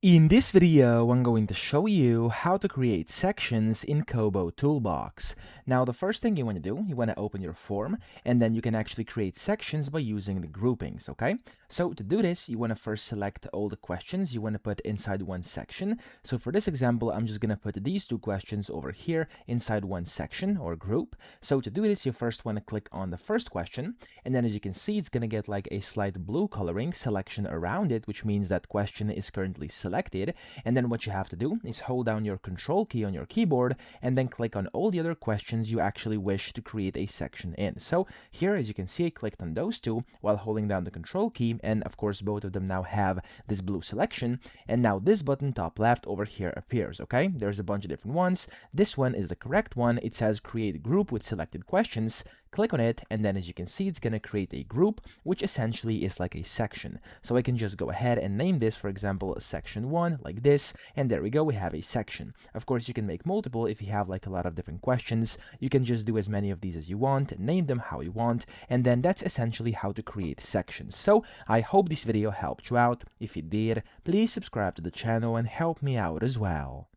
In this video, I'm going to show you how to create sections in KoboToolbox. Now, the first thing you want to do, you want to open your form, and then you can actually create sections by using the groupings, okay? So to do this, you want to first select all the questions you want to put inside one section. So for this example, I'm just going to put these two questions over here inside one section or group. So to do this, you first want to click on the first question, and then as you can see, it's going to get like a slight blue coloring selection around it, which means that question is currently selected. And then what you have to do is hold down your control key on your keyboard and then click on all the other questions you actually wish to create a section in. So here, as you can see, I clicked on those two while holding down the control key, and of course both of them now have this blue selection. And now this button top left over here appears. Okay, there's a bunch of different ones. This one is the correct one. It says create group with selected questions. Click on it, and then as you can see, it's going to create a group, which essentially is like a section. So I can just go ahead and name this, for example, section 1, like this, and there we go, we have a section. Of course, you can make multiple if you have like a lot of different questions. You can just do as many of these as you want, name them how you want, and then that's essentially how to create sections. So I hope this video helped you out. If it did, please subscribe to the channel and help me out as well.